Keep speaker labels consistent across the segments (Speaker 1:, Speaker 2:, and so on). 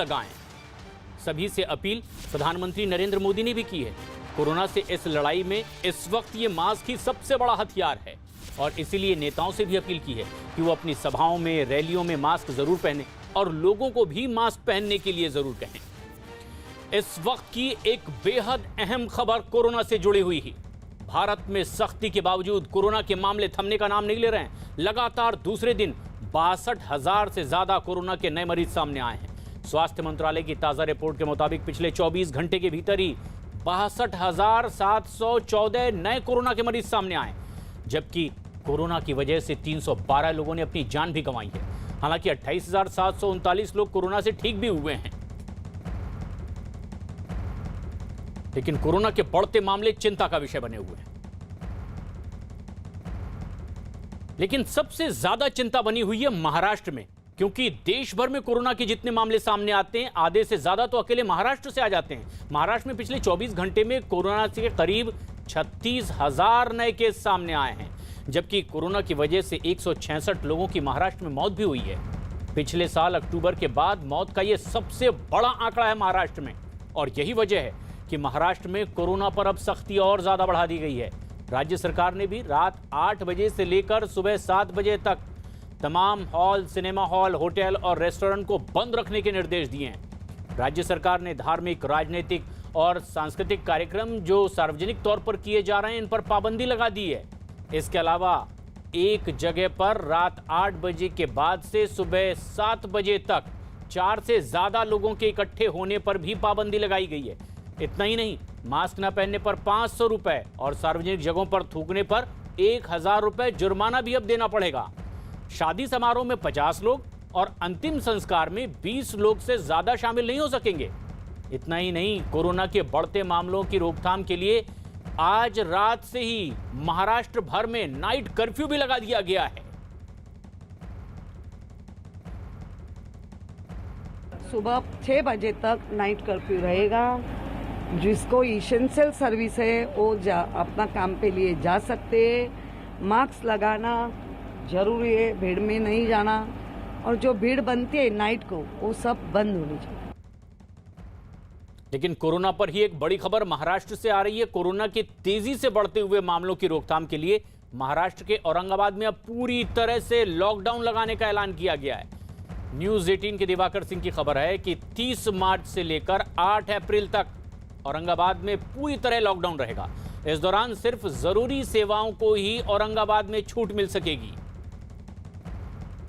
Speaker 1: लगाएं। सभी से अपील प्रधानमंत्री नरेंद्र मोदी ने भी की है। कोरोना से इस लड़ाई में इस वक्त ये मास्क ही सबसे बड़ा हथियार है और इसीलिए नेताओं से भी अपील की है कि वो अपनी सभाओं में, रैलियों में मास्क जरूर पहने और लोगों को भी मास्क पहनने के लिए जरूर कहें। इस वक्त की एक बेहद अहम खबर कोरोना से जुड़ी हुई है। भारत में सख्ती के बावजूद कोरोना के मामले थमने का नाम नहीं ले रहे हैं। लगातार दूसरे दिन 62,000 से ज्यादा कोरोना के नए मरीज सामने आए हैं। स्वास्थ्य मंत्रालय की ताजा रिपोर्ट के मुताबिक पिछले 24 घंटे के भीतर ही 62,714 नए कोरोना के मरीज सामने आए, जबकि कोरोना की वजह से 312 लोगों ने अपनी जान भी गंवाई है। हालांकि 28,739 लोग कोरोना से ठीक भी हुए हैं। लेकिन कोरोना के बढ़ते मामले चिंता का विषय बने हुए हैं। लेकिन सबसे ज्यादा चिंता बनी हुई है महाराष्ट्र में, क्योंकि देश भर में कोरोना के जितने मामले सामने आते हैं, आधे से ज्यादा तो अकेले महाराष्ट्र से आ जाते हैं। महाराष्ट्र में पिछले 24 घंटे में कोरोना से करीब 36,000 नए केस सामने आए हैं, जबकि कोरोना की वजह से 166 लोगों की महाराष्ट्र में मौत भी हुई है। पिछले साल अक्टूबर के बाद मौत का यह सबसे बड़ा आंकड़ा है महाराष्ट्र में, और यही वजह है कि महाराष्ट्र में कोरोना पर अब सख्ती और ज्यादा बढ़ा दी गई है। राज्य सरकार ने भी रात 8 बजे से लेकर सुबह 7 बजे तक तमाम हॉल, सिनेमा हॉल, होटल और रेस्टोरेंट को बंद रखने के निर्देश दिए हैं। राज्य सरकार ने धार्मिक, राजनीतिक और सांस्कृतिक कार्यक्रम जो सार्वजनिक तौर पर किए जा रहे हैं, इन पर पाबंदी लगा दी है। इसके अलावा एक जगह पर रात 8 बजे के बाद से सुबह 7 बजे तक 4 से ज्यादा लोगों के इकट्ठे होने पर भी पाबंदी लगाई गई है। इतना ही नहीं, मास्क न पहनने पर 500 रुपए और सार्वजनिक जगहों पर थूकने पर 1,000 रुपए जुर्माना भी अब देना पड़ेगा। शादी समारोह में 50 लोग और अंतिम संस्कार में 20 लोग से ज्यादा शामिल नहीं हो सकेंगे। इतना ही नहीं, कोरोना के बढ़ते मामलों की रोकथाम के लिए आज रात से ही महाराष्ट्र भर में नाइट कर्फ्यू भी लगा दिया गया है।
Speaker 2: सुबह 6 बजे तक नाइट कर्फ्यू रहेगा। जिसको इसेंशियल सर्विस है वो अपना काम पे लिए जा सकते हैं। मास्क लगाना जरूरी है, भीड़ में नहीं जाना, और जो भीड़ बनती है नाइट को वो सब बंद होनी चाहिए।
Speaker 1: लेकिन कोरोना पर ही एक बड़ी खबर महाराष्ट्र से आ रही है। कोरोना के तेजी से बढ़ते हुए मामलों की रोकथाम के लिए महाराष्ट्र के औरंगाबाद में अब पूरी तरह से लॉकडाउन लगाने का ऐलान किया गया है। न्यूज़ 18 के दिवाकर सिंह की खबर है कि 30 मार्च से लेकर 8 अप्रैल तक औरंगाबाद में पूरी तरह लॉकडाउन रहेगा। इस दौरान सिर्फ जरूरी सेवाओं को ही औरंगाबाद में छूट मिल सकेगी।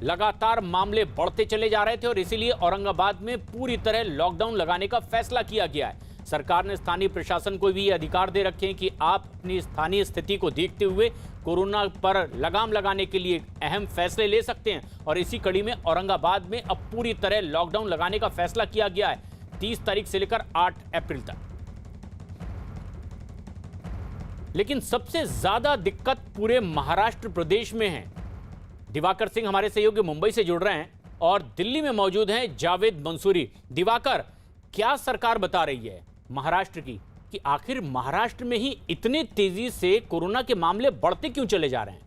Speaker 1: लगातार मामले बढ़ते चले जा रहे थे और इसीलिए औरंगाबाद में पूरी तरह लॉकडाउन लगाने का फैसला किया गया है। सरकार ने स्थानीय प्रशासन को भी ये अधिकार दे रखे हैं कि आप अपनी स्थानीय स्थिति को देखते हुए कोरोना पर लगाम लगाने के लिए अहम फैसले ले सकते हैं, और इसी कड़ी में औरंगाबाद में अब पूरी तरह लॉकडाउन लगाने का फैसला किया गया है 30 तारीख से लेकर 8 अप्रैल तक। लेकिन सबसे ज्यादा दिक्कत पूरे महाराष्ट्र प्रदेश में है। दिवाकर सिंह हमारे सहयोगी मुंबई से जुड़ रहे हैं और दिल्ली में मौजूद हैं जावेद मंसूरी। दिवाकर, क्या सरकार बता रही है महाराष्ट्र की कि आखिर महाराष्ट्र में ही इतने तेजी से कोरोना के मामले बढ़ते क्यों चले जा रहे हैं?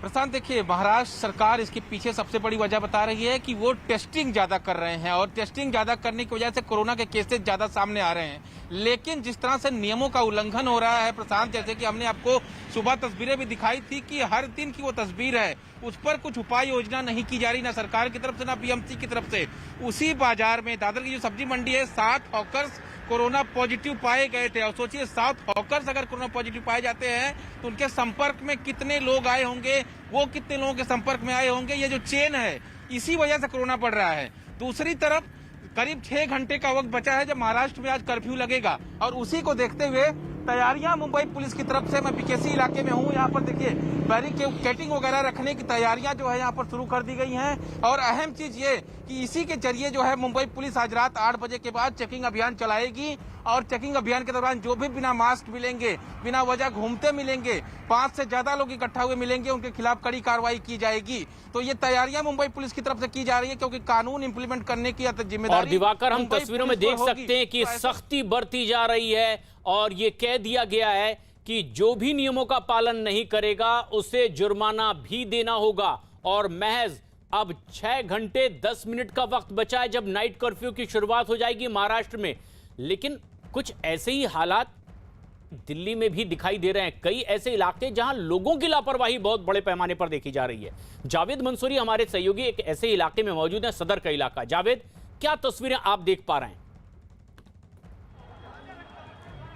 Speaker 3: प्रशांत, देखिए, महाराष्ट्र सरकार इसके पीछे सबसे बड़ी वजह बता रही है कि वो टेस्टिंग ज्यादा कर रहे हैं, और टेस्टिंग ज्यादा करने की वजह से कोरोना के केसेस ज्यादा सामने आ रहे हैं। लेकिन जिस तरह से नियमों का उल्लंघन हो रहा है प्रशांत, जैसे कि हमने आपको सुबह तस्वीरें भी दिखाई थी कि हर दिन की वो तस्वीर है, उस पर कुछ उपाय योजना नहीं की जा रही, ना सरकार की तरफ से ना बीएमसी की तरफ से। उसी बाजार में दादर की जो सब्जी मंडी है, 7 हॉकर्स कोरोना पॉजिटिव पाए गए थे। और सोचिए, 7 हॉकर्स अगर कोरोना पॉजिटिव पाए जाते हैं तो उनके संपर्क में कितने लोग आए होंगे, वो कितने लोगों के संपर्क में आए होंगे, ये जो चेन है इसी वजह से कोरोना बढ़ रहा है। दूसरी तरफ करीब 6 घंटे का वक्त बचा है जब महाराष्ट्र में आज कर्फ्यू लगेगा, और उसी को देखते हुए तैयारियां मुंबई पुलिस की तरफ से, मैं पीकेसी इलाके में हूं, यहाँ पर देखिए बैरिकेडिंग वगैरह रखने की तैयारियां जो है यहाँ पर शुरू कर दी गई हैं। और अहम चीज ये कि इसी के जरिए जो है मुंबई पुलिस आज रात 8 बजे के बाद चेकिंग अभियान चलाएगी, और चेकिंग अभियान के दौरान जो भी बिना मास्क मिलेंगे, बिना वजह घूमते मिलेंगे, 5 से ज्यादा लोग इकट्ठा हुए मिलेंगे, उनके खिलाफ कड़ी कार्रवाई की जाएगी। तो ये तैयारियां मुंबई पुलिस की तरफ से की जा रही है, क्योंकि कानून इंप्लीमेंट करने की जिम्मेदारी।
Speaker 1: और दिवाकर, हम तस्वीरों में देख सकते हैं कि सख्ती बरती जा रही है, और ये कह दिया गया है कि जो भी नियमों का पालन नहीं करेगा उसे जुर्माना भी देना होगा, और महज अब 6 घंटे 10 मिनट का वक्त बचा है जब नाइट कर्फ्यू की शुरुआत हो जाएगी महाराष्ट्र में। लेकिन कुछ ऐसे ही हालात दिल्ली में भी दिखाई दे रहे हैं। कई ऐसे इलाके जहां लोगों की लापरवाही बहुत बड़े पैमाने पर देखी जा रही है। जावेद मंसूरी हमारे सहयोगी एक ऐसे इलाके में मौजूद है, सदर का इलाका। जावेद, क्या तस्वीरें आप देख पा रहे हैं?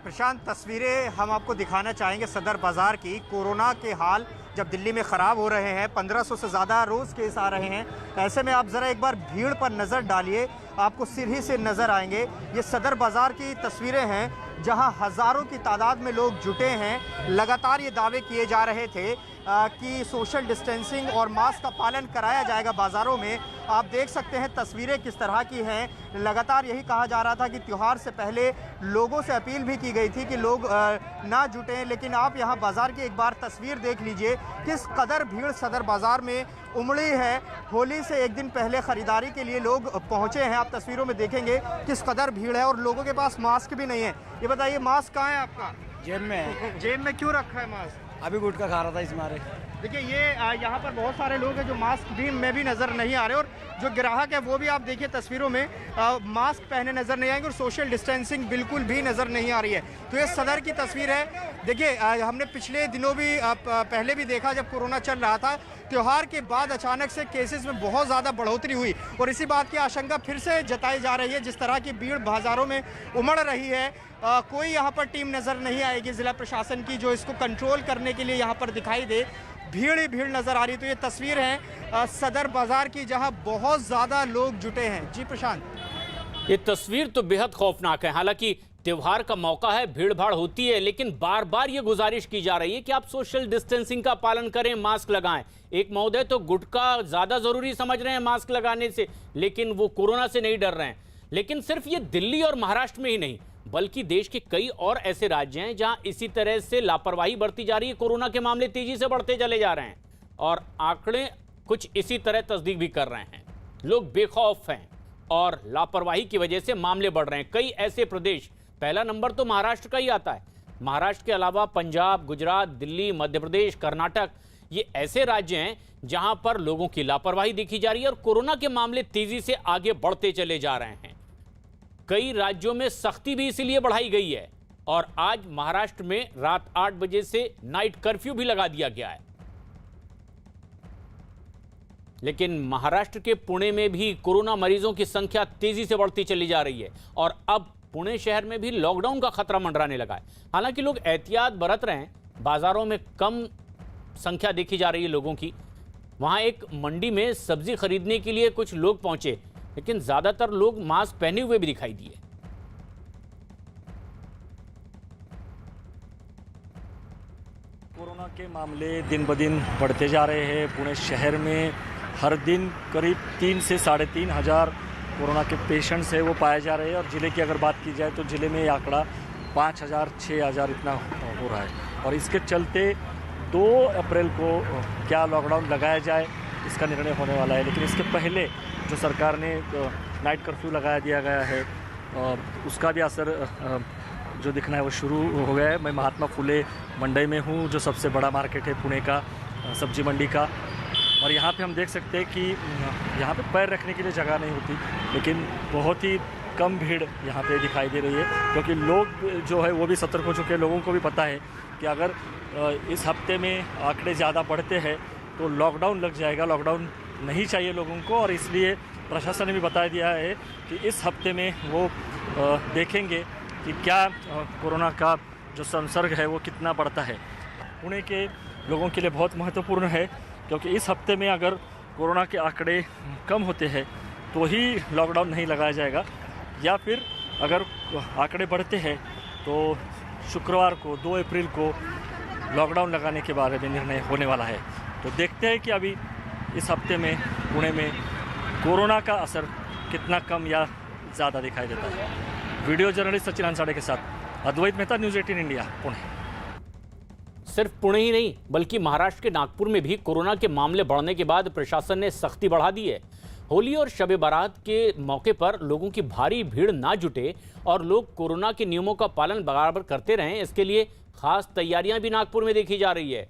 Speaker 4: प्रशांत, तस्वीरें हम आपको दिखाना चाहेंगे सदर बाजार की। कोरोना के हाल जब दिल्ली में ख़राब हो रहे हैं, 1500 से ज़्यादा रोज़ केस आ रहे हैं, ऐसे में आप ज़रा एक बार भीड़ पर नज़र डालिए, आपको सीढ़ी से नज़र आएंगे। ये सदर बाज़ार की तस्वीरें हैं जहां हज़ारों की तादाद में लोग जुटे हैं। लगातार ये दावे किए जा रहे थे कि सोशल डिस्टेंसिंग और मास्क का पालन कराया जाएगा बाज़ारों में। आप देख सकते हैं तस्वीरें किस तरह की हैं। लगातार यही कहा जा रहा था कि त्यौहार से पहले लोगों से अपील भी की गई थी कि लोग ना जुटें, लेकिन आप यहाँ बाज़ार की एक बार तस्वीर देख लीजिए किस कदर भीड़ सदर बाज़ार में उमड़ी है। होली से एक दिन पहले ख़रीदारी के लिए लोग पहुँचे हैं। आप तस्वीरों में देखेंगे किस कदर भीड़ है और लोगों के पास मास्क भी नहीं है। ये बताइए, मास्क कहाँ है आपका?
Speaker 5: जेब में है।
Speaker 4: जेब में क्यों रखा है मास्क?
Speaker 5: अभी गुटखा खा रहा था इस मारे।
Speaker 4: देखिए, ये यहाँ पर बहुत सारे लोग हैं जो मास्क भी में भी नज़र नहीं आ रहे, और जो ग्राहक है वो भी आप देखिए तस्वीरों में मास्क पहने नज़र नहीं आएंगे और सोशल डिस्टेंसिंग बिल्कुल भी नज़र नहीं आ रही है। तो ये सदर की तस्वीर है। देखिए, हमने पिछले दिनों भी पहले भी देखा जब कोरोना चल रहा था, त्यौहार के बाद अचानक से केसेस में बहुत ज़्यादा बढ़ोतरी हुई और इसी बात की आशंका फिर से जताई जा रही है। जिस तरह की भीड़ बाज़ारों में उमड़ रही है, कोई यहाँ पर टीम नज़र नहीं आएगी ज़िला प्रशासन की जो इसको कंट्रोल करने के लिए यहाँ पर दिखाई दे। भीड़ ही भीड़ नज़र आ रही। तो ये तस्वीर है सदर बाज़ार की जहाँ बहुत ज़्यादा लोग जुटे हैं। जी प्रशांत,
Speaker 1: ये तस्वीर तो बेहद खौफनाक है। हालांकि त्योहार का मौका है, भीड़ भाड़ होती है, लेकिन बार बार ये गुजारिश की जा रही है कि आप सोशल डिस्टेंसिंग का पालन करें, मास्क लगाएं। एक महोदय तो गुटखा ज्यादा जरूरी समझ रहे हैं मास्क लगाने से, लेकिन वो कोरोना से नहीं डर रहे हैं। लेकिन सिर्फ ये दिल्ली और महाराष्ट्र में ही नहीं, बल्कि देश के कई और ऐसे राज्य हैं जहां इसी तरह से लापरवाही बरती जा रही है। कोरोना के मामले तेजी से बढ़ते चले जा रहे हैं और आंकड़े कुछ इसी तरह तस्दीक भी कर रहे हैं। लोग बेखौफ हैं और लापरवाही की वजह से मामले बढ़ रहे हैं। कई ऐसे प्रदेश, पहला नंबर तो महाराष्ट्र का ही आता है। महाराष्ट्र के अलावा पंजाब, गुजरात, दिल्ली, मध्य प्रदेश, कर्नाटक, ये ऐसे राज्य हैं जहां पर लोगों की लापरवाही देखी जा रही है और कोरोना के मामले तेजी से आगे बढ़ते चले जा रहे हैं। कई राज्यों में सख्ती भी इसीलिए बढ़ाई गई है और आज महाराष्ट्र में रात 8 बजे से नाइट कर्फ्यू भी लगा दिया गया है। लेकिन महाराष्ट्र के पुणे में भी कोरोना मरीजों की संख्या तेजी से बढ़ती चली जा रही है और अब पुणे शहर में भी लॉकडाउन का खतरा मंडराने लगा है। हालांकि लोग एहतियात बरत रहे हैं, बाजारों में कम संख्या देखी जा रही है लोगों की। वहां एक मंडी में सब्जी खरीदने के लिए कुछ लोग पहुंचे, लेकिन ज्यादातर लोग मास्क पहने हुए भी दिखाई दिए।
Speaker 5: कोरोना के मामले दिन ब दिन बढ़ते जा रहे हैं। पुणे शहर में हर दिन करीब 3 से 3.5 हज़ार कोरोना के पेशेंट्स हैं वो पाए जा रहे हैं और ज़िले की अगर बात की जाए तो ज़िले में ये आंकड़ा 5,000 6,000 इतना हो रहा है। और इसके चलते 2 अप्रैल को क्या लॉकडाउन लगाया जाए इसका निर्णय होने वाला है। लेकिन इसके पहले जो सरकार ने नाइट कर्फ्यू लगा दिया गया है उसका भी असर जो दिखना है वो शुरू हो गया है। मैं महात्मा फुले मंडी में हूँ, जो सबसे बड़ा मार्केट है पुणे का, सब्जी मंडी का, और यहाँ पे हम देख सकते हैं कि यहाँ पे पैर रखने के लिए जगह नहीं होती, लेकिन बहुत ही कम भीड़ यहाँ पे दिखाई दे रही है क्योंकि लोग जो है वो भी सतर्क हो चुके हैं। लोगों को भी पता है कि अगर इस हफ्ते में आंकड़े ज़्यादा बढ़ते हैं तो लॉकडाउन लग जाएगा, लॉकडाउन नहीं चाहिए लोगों को, और इसलिए प्रशासन ने भी बता दिया है कि इस हफ्ते में वो देखेंगे कि क्या कोरोना का जो संसर्ग है वो कितना बढ़ता है। पुणे के लोगों के लिए बहुत महत्वपूर्ण है क्योंकि इस हफ्ते में अगर कोरोना के आंकड़े कम होते हैं तो ही लॉकडाउन नहीं लगाया जाएगा, या फिर अगर आंकड़े बढ़ते हैं तो शुक्रवार को 2 अप्रैल को लॉकडाउन लगाने के बारे में निर्णय होने वाला है। तो देखते हैं कि अभी इस हफ्ते में पुणे में कोरोना का असर कितना कम या ज़्यादा दिखाई देता है। वीडियो जर्नलिस्ट सचिन अंसाड़े के साथ अद्वैत मेहता, न्यूज़ 18 इंडिया, पुणे।
Speaker 1: सिर्फ पुणे ही नहीं बल्कि महाराष्ट्र के नागपुर में भी कोरोना के मामले बढ़ने के बाद प्रशासन ने सख्ती बढ़ा दी है। होली और शब बारात के मौके पर लोगों की भारी भीड़ ना जुटे और लोग कोरोना के नियमों का पालन बराबर करते रहें, इसके लिए खास तैयारियां भी नागपुर में देखी जा रही है।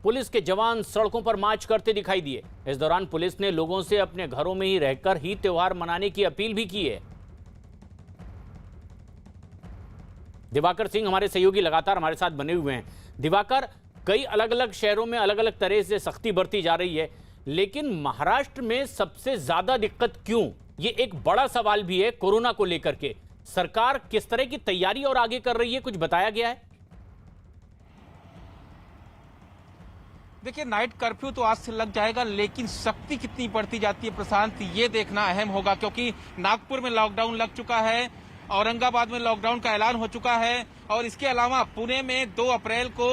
Speaker 1: पुलिस के जवान सड़कों पर मार्च करते दिखाई दिए। इस दौरान पुलिस ने लोगों से अपने घरों में ही रहकर ही त्योहार मनाने की अपील भी की है। दिवाकर सिंह हमारे सहयोगी लगातार हमारे साथ बने हुए हैं। दिवाकर, कई अलग अलग शहरों में अलग अलग तरह से सख्ती बरती जा रही है, लेकिन महाराष्ट्र में सबसे ज्यादा दिक्कत क्यों? ये एक बड़ा सवाल भी है कोरोना को लेकर के। सरकार किस तरह की तैयारी और आगे कर रही है, कुछ बताया गया है?
Speaker 3: देखिए, नाइट कर्फ्यू तो आज से लग जाएगा, लेकिन सख्ती कितनी बढ़ती जाती है प्रशांत, ये देखना अहम होगा, क्योंकि नागपुर में लॉकडाउन लग चुका है, औरंगाबाद में लॉकडाउन का ऐलान हो चुका है और इसके अलावा पुणे में 2 अप्रैल को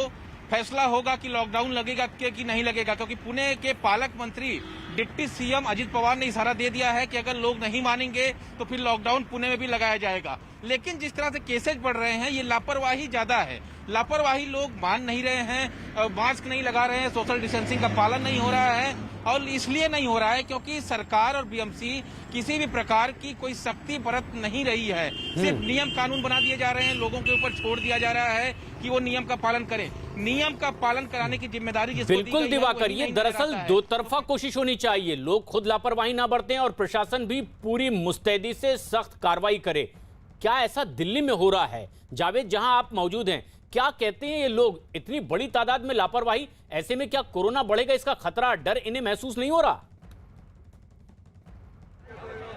Speaker 3: फैसला होगा कि लॉकडाउन लगेगा कि नहीं लगेगा, क्योंकि पुणे के पालक मंत्री डिप्टी सीएम अजित पवार ने इशारा दे दिया है कि अगर लोग नहीं मानेंगे तो फिर लॉकडाउन पुणे में भी लगाया जाएगा। लेकिन जिस तरह से केसेज बढ़ रहे हैं, ये लापरवाही ज्यादा है। लापरवाही, लोग मान नहीं रहे हैं, मास्क नहीं लगा रहे हैं, सोशल डिस्टेंसिंग का पालन नहीं हो रहा है, और इसलिए नहीं हो रहा है क्योंकि सरकार और बीएमसी किसी भी प्रकार की कोई सख्ती बरत नहीं रही है। सिर्फ नियम कानून बना दिए जा रहे हैं, लोगों के ऊपर छोड़ दिया जा रहा है कि वो नियम का पालन करें। नियम का पालन कराने की जिम्मेदारी जिसको दी गई है,
Speaker 1: बिल्कुल दिवाकर, ये दरअसल दो तरफा कोशिश होनी चाहिए। लोग खुद लापरवाही ना बरतें और प्रशासन भी पूरी मुस्तैदी से सख्त कार्रवाई करे। क्या ऐसा दिल्ली में हो रहा है? जावेद, जहां आप मौजूद हैं, क्या कहते हैं ये लोग? इतनी बड़ी तादाद में लापरवाही, ऐसे में क्या कोरोना बढ़ेगा, इसका खतरा, डर इन्हें महसूस नहीं हो रहा?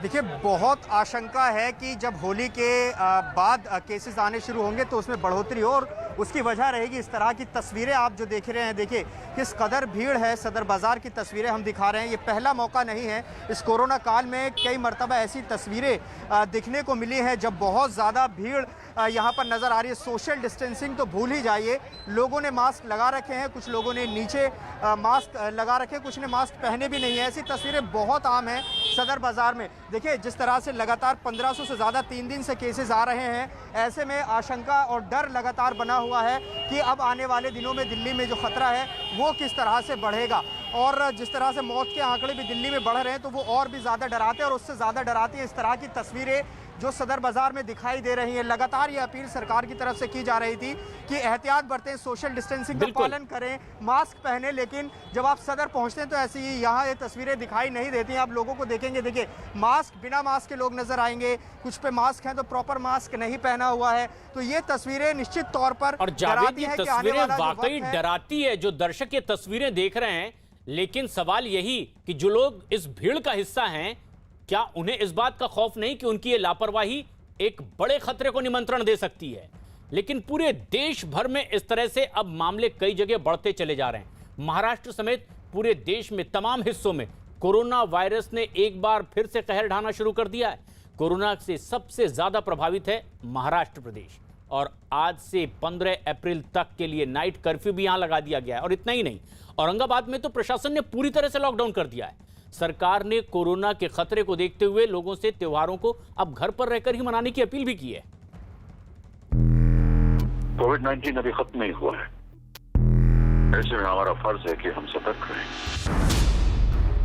Speaker 4: देखिए, बहुत आशंका है कि जब होली के बाद केसेस आने शुरू होंगे तो उसमें बढ़ोतरी हो, और उसकी वजह रहेगी इस तरह की तस्वीरें आप जो देख रहे हैं। देखिए किस कदर भीड़ है, सदर बाजार की तस्वीरें हम दिखा रहे हैं। ये पहला मौका नहीं है, इस कोरोना काल में कई मरतबा ऐसी तस्वीरें दिखने को मिली हैं जब बहुत ज़्यादा भीड़ यहाँ पर नज़र आ रही है। सोशल डिस्टेंसिंग तो भूल ही जाइए, लोगों ने मास्क लगा रखे हैं, कुछ लोगों ने नीचे मास्क लगा रखे हैं, कुछ ने मास्क पहने भी नहीं है। ऐसी तस्वीरें बहुत आम हैं सदर बाजार में। देखिए जिस तरह से लगातार 1500 से ज़्यादा 3 दिन से केसेस आ रहे हैं, ऐसे में आशंका और डर लगातार बना हुआ है कि अब आने वाले दिनों में दिल्ली में जो खतरा है वो किस तरह से बढ़ेगा। और जिस तरह से मौत के आंकड़े भी दिल्ली में बढ़ रहे हैं तो वो और भी ज़्यादा डराते हैं, और उससे ज़्यादा डराती हैं इस तरह की तस्वीरें जो सदर बाजार में दिखाई दे रही है। लगातार ये अपील सरकार की तरफ से की जा रही थी कि एहतियात बरतें, सोशल डिस्टेंसिंग का पालन करें, मास्क पहने, लेकिन जब आप सदर पहुंचते हैं तो ऐसी ही यहाँ ये तस्वीरें दिखाई नहीं देती। आप लोगों को देखेंगे, देखिए मास्क, बिना मास्क के लोग नजर आएंगे, कुछ पे मास्क है तो प्रॉपर मास्क नहीं पहना हुआ है। तो ये तस्वीरें निश्चित तौर पर
Speaker 1: और जावेद, ये तस्वीरें वाकई डराती है। जो दर्शक ये तस्वीरें देख रहे हैं, लेकिन सवाल यही कि जो लोग इस भीड़ का हिस्सा हैं, क्या उन्हें इस बात का खौफ नहीं कि उनकी ये लापरवाही एक बड़े खतरे को निमंत्रण दे सकती है? लेकिन पूरे देश भर में इस तरह से अब मामले कई जगह बढ़ते चले जा रहे हैं। महाराष्ट्र समेत पूरे देश में तमाम हिस्सों में कोरोना वायरस ने एक बार फिर से कहर ढाना शुरू कर दिया है। कोरोना से सबसे ज्यादा प्रभावित है महाराष्ट्र प्रदेश, और आज से 15 अप्रैल तक के लिए नाइट कर्फ्यू भी यहां लगा दिया गया है। और इतना ही नहीं, औरंगाबाद में तो प्रशासन ने पूरी तरह से लॉकडाउन कर दिया है। सरकार ने कोरोना के खतरे को देखते हुए लोगों से त्योहारों को अब घर पर रहकर ही मनाने की अपील भी की है।
Speaker 6: कोविड-19 अभी खत्म नहीं हुआ है, ऐसे में हमारा फर्ज है कि हम सतर्क रहें।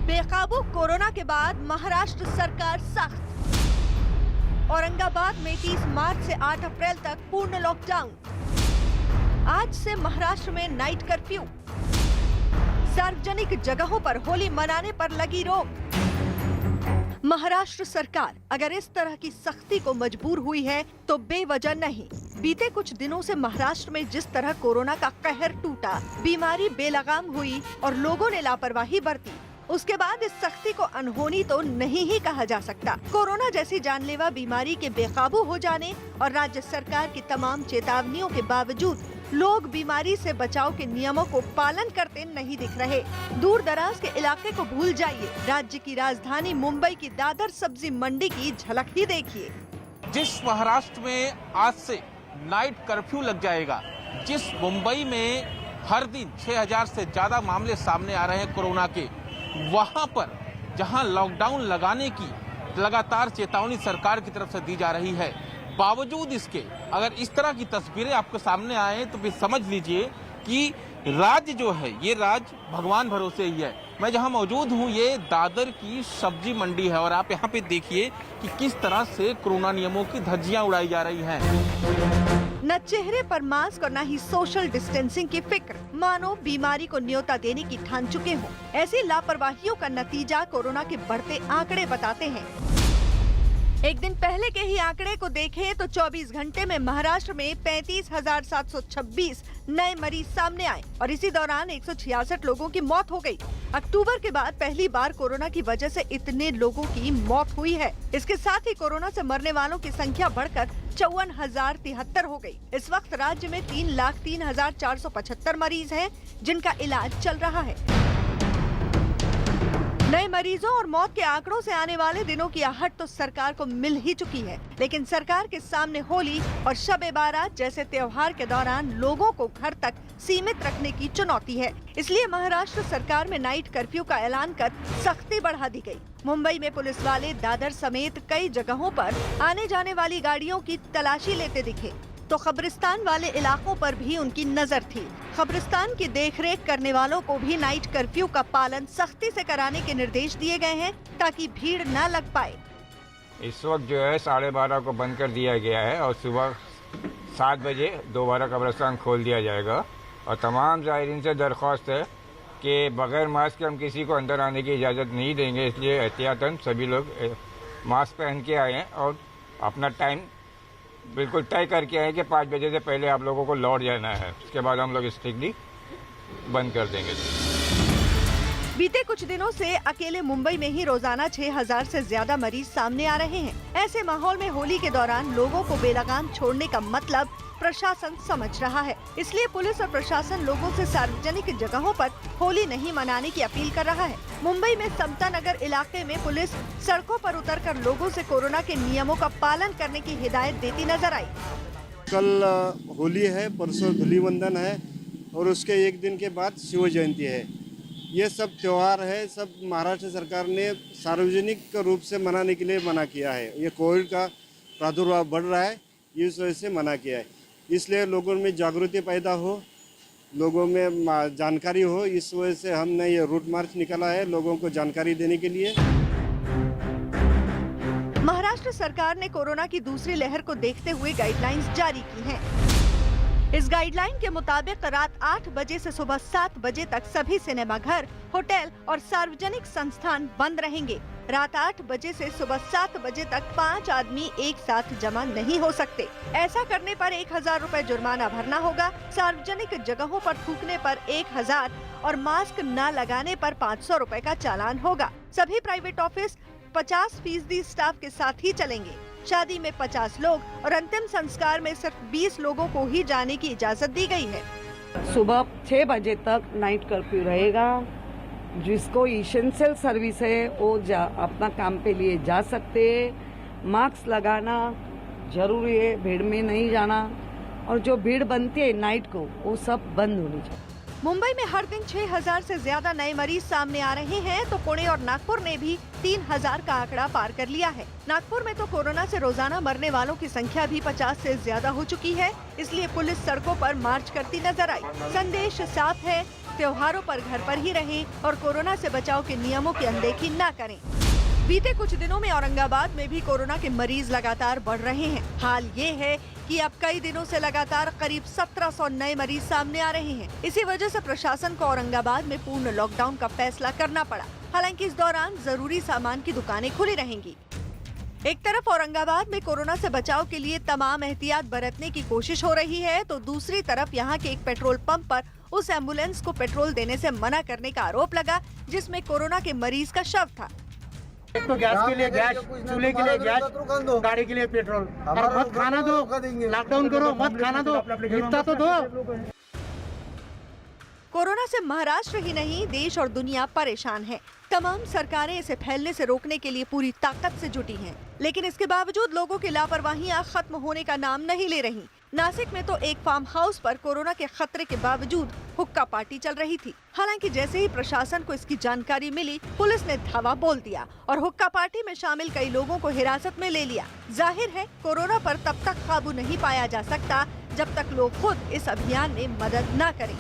Speaker 7: बेकाबू कोरोना के बाद महाराष्ट्र सरकार सख्त। औरंगाबाद में 30 मार्च से 8 अप्रैल तक पूर्ण लॉकडाउन। आज से महाराष्ट्र में नाइट कर्फ्यू। सार्वजनिक जगहों पर होली मनाने पर लगी रोक। महाराष्ट्र सरकार अगर इस तरह की सख्ती को मजबूर हुई है तो बेवजह नहीं। बीते कुछ दिनों से महाराष्ट्र में जिस तरह कोरोना का कहर टूटा, बीमारी बेलगाम हुई और लोगों ने लापरवाही बरती, उसके बाद इस सख्ती को अनहोनी तो नहीं ही कहा जा सकता। कोरोना जैसी जानलेवा बीमारी के बेकाबू हो जाने और राज्य सरकार की तमाम चेतावनियों के बावजूद लोग बीमारी से बचाव के नियमों को पालन करते नहीं दिख रहे। दूर दराज के इलाके को भूल जाइए, राज्य की राजधानी मुंबई की दादर सब्जी मंडी की झलक ही देखिए।
Speaker 3: जिस महाराष्ट्र में आज से नाइट कर्फ्यू लग जाएगा, जिस मुंबई में हर दिन 6000 से ज्यादा मामले सामने आ रहे हैं कोरोना के, वहां पर जहां लॉकडाउन लगाने की लगातार चेतावनी सरकार की तरफ से दी जा रही है, बावजूद इसके अगर इस तरह की तस्वीरें आपके सामने आए तो फिर समझ लीजिए कि राज्य जो है ये राज्य भगवान भरोसे ही है। मैं जहां मौजूद हूं ये दादर की सब्जी मंडी है, और आप यहां पे देखिए कि किस तरह से कोरोना नियमों की धज्जियां उड़ाई जा रही हैं।
Speaker 7: न चेहरे पर मास्क और न ही सोशल डिस्टेंसिंग की फिक्र, मानो बीमारी को न्योता देने की ठान चुके हों। ऐसी लापरवाहियों का नतीजा कोरोना के बढ़ते आंकड़े बताते हैं। एक दिन पहले के ही आंकड़े को देखें तो 24 घंटे में महाराष्ट्र में 35,726 नए मरीज सामने आए और इसी दौरान 166 लोगों की मौत हो गई। अक्टूबर के बाद पहली बार कोरोना की वजह से इतने लोगों की मौत हुई है। इसके साथ ही कोरोना से मरने वालों की संख्या बढ़कर 54,073 हो गई। इस वक्त राज्य में 3,03,475 मरीज हैं, जिनका इलाज चल रहा है। नए मरीजों और मौत के आंकड़ों से आने वाले दिनों की आहट तो सरकार को मिल ही चुकी है, लेकिन सरकार के सामने होली और शब-ए बारात जैसे त्योहार के दौरान लोगों को घर तक सीमित रखने की चुनौती है। इसलिए महाराष्ट्र सरकार में नाइट कर्फ्यू का ऐलान कर सख्ती बढ़ा दी गई। मुंबई में पुलिस वाले दादर समेत कई जगहों पर आने जाने वाली गाड़ियों की तलाशी लेते दिखे, तो कब्रिस्तान वाले इलाकों पर भी उनकी नजर थी। कब्रिस्तान की देखरेख करने वालों को भी नाइट कर्फ्यू का पालन सख्ती से कराने के निर्देश दिए गए हैं, ताकि भीड़ न लग पाए।
Speaker 8: इस वक्त जो है 12:30 को बंद कर दिया गया है और सुबह 7 बजे दोबारा कब्रिस्तान खोल दिया जाएगा। और तमाम ज़ायरीन से दरख्वास्त है कि बगैर मास्क के हम किसी को अंदर आने की इजाज़त नहीं देंगे, इसलिए एहतियातन सभी लोग मास्क पहन के आएँ और अपना टाइम बिल्कुल तय करके आए कि 5 बजे से पहले आप लोगों को लौट जाना है। उसके बाद हम लोग स्ट्रिक्टली बंद कर देंगे।
Speaker 7: बीते कुछ दिनों से अकेले मुंबई में ही रोजाना 6,000 से ज्यादा मरीज सामने आ रहे हैं। ऐसे माहौल में होली के दौरान लोगों को बेलगाम छोड़ने का मतलब प्रशासन समझ रहा है। इसलिए पुलिस और प्रशासन लोगों से सार्वजनिक जगहों पर होली नहीं मनाने की अपील कर रहा है। मुंबई में समता नगर इलाके में पुलिस सड़कों पर उतरकर लोगों से कोरोना के नियमों का पालन करने की हिदायत देती नजर आई।
Speaker 9: कल होली है, परसों धूलिवंदन है और उसके एक दिन के बाद शिव जयंती है। ये सब त्योहार है, सब महाराष्ट्र सरकार ने सार्वजनिक रूप से मनाने के लिए मना किया है। ये कोविड का प्रादुर्भाव बढ़ रहा है, इस वजह से मना किया है। इसलिए लोगों में जागृति पैदा हो, लोगों में जानकारी हो, इस वजह से हमने ये रूट मार्च निकाला है लोगों को जानकारी देने के लिए।
Speaker 7: महाराष्ट्र सरकार ने कोरोना की दूसरी लहर को देखते हुए गाइडलाइंस जारी की हैं। इस गाइडलाइन के मुताबिक रात 8 बजे से सुबह 7 बजे तक सभी सिनेमाघर, होटल और सार्वजनिक संस्थान बंद रहेंगे। रात 8 बजे से सुबह 7 बजे तक 5 आदमी एक साथ जमा नहीं हो सकते। ऐसा करने पर 1,000 रुपए जुर्माना भरना होगा। सार्वजनिक जगहों पर थूकने पर 1,000 और मास्क न लगाने पर 500 रुपए का चालान होगा। सभी प्राइवेट ऑफिस 50% स्टाफ के साथ ही चलेंगे। शादी में 50 लोग और अंतिम संस्कार में सिर्फ 20 लोगों को ही जाने की इजाजत दी गई है।
Speaker 2: सुबह 6 बजे तक नाइट कर्फ्यू रहेगा। जिसको इसेंशियल सर्विस है वो अपना काम पे लिए जा सकते हैं। मास्क लगाना जरूरी है, भीड़ में नहीं जाना, और जो भीड़ बनती है नाइट को वो सब बंद होनी चाहिए।
Speaker 7: मुंबई में हर दिन 6,000 से ज्यादा नए मरीज सामने आ रहे हैं, तो पुणे और नागपुर ने भी 3,000 का आंकड़ा पार कर लिया है। नागपुर में तो कोरोना से रोजाना मरने वालों की संख्या भी 50 से ज्यादा हो चुकी है। इसलिए पुलिस सड़कों पर मार्च करती नजर आई। संदेश साफ है, त्योहारों पर घर पर ही रहें और कोरोना से बचाव के नियमों की अनदेखी न करें। बीते कुछ दिनों में औरंगाबाद में भी कोरोना के मरीज लगातार बढ़ रहे हैं। हाल ये है कि अब कई दिनों से लगातार करीब 1700 नए मरीज सामने आ रहे हैं। इसी वजह से प्रशासन को औरंगाबाद में पूर्ण लॉकडाउन का फैसला करना पड़ा। हालांकि इस दौरान जरूरी सामान की दुकानें खुली रहेंगी। एक तरफ औरंगाबाद में कोरोना से बचाव के लिए तमाम एहतियात बरतने की कोशिश हो रही है, तो दूसरी तरफ यहाँ के एक पेट्रोल पंप पर उस एम्बुलेंस को पेट्रोल देने से मना करने का आरोप लगा, जिसमें कोरोना के मरीज का शव था।
Speaker 10: एक तो गैस के लिए गैस, चूल्हे के लिए गैस, गाड़ी के लिए पेट्रोल, और मत खाना दो, लॉकडाउन करो, मत खाना दो, इतना तो दो।
Speaker 7: कोरोना से महाराष्ट्र ही नहीं, देश और दुनिया परेशान है। तमाम सरकारें इसे फैलने से रोकने के लिए पूरी ताकत से जुटी हैं, लेकिन इसके बावजूद लोगों की लापरवाहियां खत्म होने का नाम नहीं ले रही। नासिक में तो एक फार्म हाउस पर कोरोना के खतरे के बावजूद हुक्का पार्टी चल रही थी। हालांकि जैसे ही प्रशासन को इसकी जानकारी मिली, पुलिस ने धावा बोल दिया और हुक्का पार्टी में शामिल कई लोगों को हिरासत में ले लिया। जाहिर है, कोरोना पर तब तक काबू नहीं पाया जा सकता जब तक लोग खुद इस अभियान में मदद न करें।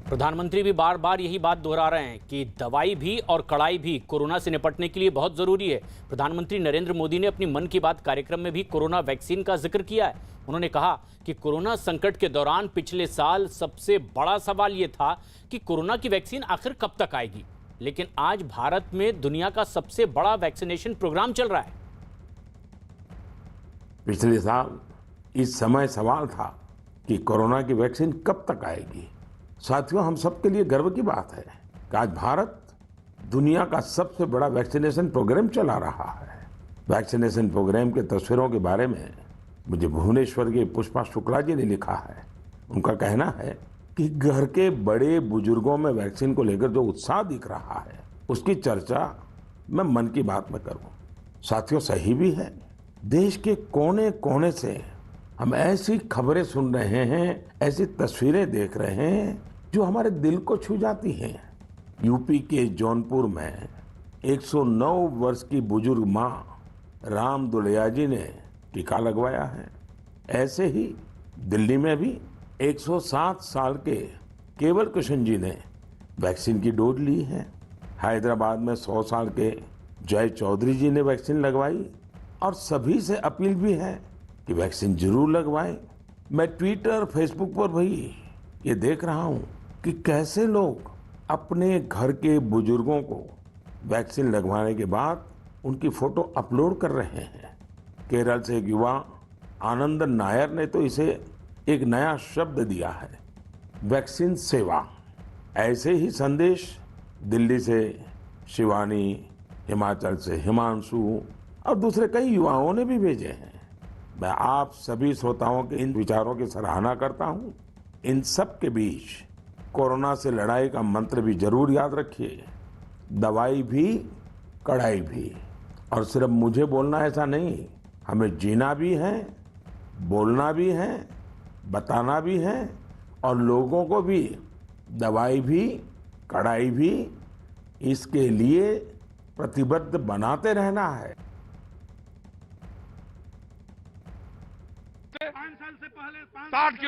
Speaker 1: प्रधानमंत्री भी बार बार यही बात दोहरा रहे हैं कि दवाई भी और कड़ाई भी कोरोना से निपटने के लिए बहुत जरूरी है। प्रधानमंत्री नरेंद्र मोदी ने अपनी मन की बात कार्यक्रम में भी कोरोना वैक्सीन का जिक्र किया है। उन्होंने कहा कि कोरोना संकट के दौरान पिछले साल सबसे बड़ा सवाल यह था कि कोरोना की वैक्सीन आखिर कब तक आएगी, लेकिन आज भारत में दुनिया का सबसे बड़ा वैक्सीनेशन प्रोग्राम चल रहा है।
Speaker 11: पिछले साल इस समय सवाल था कि कोरोना की वैक्सीन कब तक आएगी। साथियों, हम सबके लिए गर्व की बात है कि आज भारत दुनिया का सबसे बड़ा वैक्सीनेशन प्रोग्राम चला रहा है। वैक्सीनेशन प्रोग्राम के तस्वीरों के बारे में मुझे भुवनेश्वर के पुष्पा शुक्ला जी ने लिखा है। उनका कहना है कि घर के बड़े बुजुर्गों में वैक्सीन को लेकर जो उत्साह दिख रहा है, उसकी चर्चा मैं मन की बात में करूं। साथियों, सही भी है। देश के कोने कोने से हम ऐसी खबरें सुन रहे हैं, ऐसी तस्वीरें देख रहे हैं जो हमारे दिल को छू जाती हैं। यूपी के जौनपुर में 109 वर्ष की बुजुर्ग मां राम दुलैया जी ने टीका लगवाया है। ऐसे ही दिल्ली में भी 107 साल के केवल कृष्ण जी ने वैक्सीन की डोज ली है। हैदराबाद में 100 साल के जय चौधरी जी ने वैक्सीन लगवाई और सभी से अपील भी है कि वैक्सीन जरूर लगवाएं। मैं ट्विटर, फेसबुक पर भी ये देख रहा हूं कि कैसे लोग अपने घर के बुजुर्गों को वैक्सीन लगवाने के बाद उनकी फोटो अपलोड कर रहे हैं। केरल से एक युवा आनंद नायर ने तो इसे एक नया शब्द दिया है, वैक्सीन सेवा। ऐसे ही संदेश दिल्ली से शिवानी, हिमाचल से हिमांशु और दूसरे कई युवाओं ने भी भेजे हैं। मैं आप सभी श्रोताओं के इन विचारों की सराहना करता हूं। इन सब के बीच कोरोना से लड़ाई का मंत्र भी जरूर याद रखिए, दवाई भी कड़ाई भी। और सिर्फ मुझे बोलना ऐसा नहीं, हमें जीना भी है, बोलना भी है, बताना भी है और लोगों को भी दवाई भी कड़ाई भी इसके लिए प्रतिबद्ध बनाते रहना है।
Speaker 12: 5 साल से पहले 60 किलो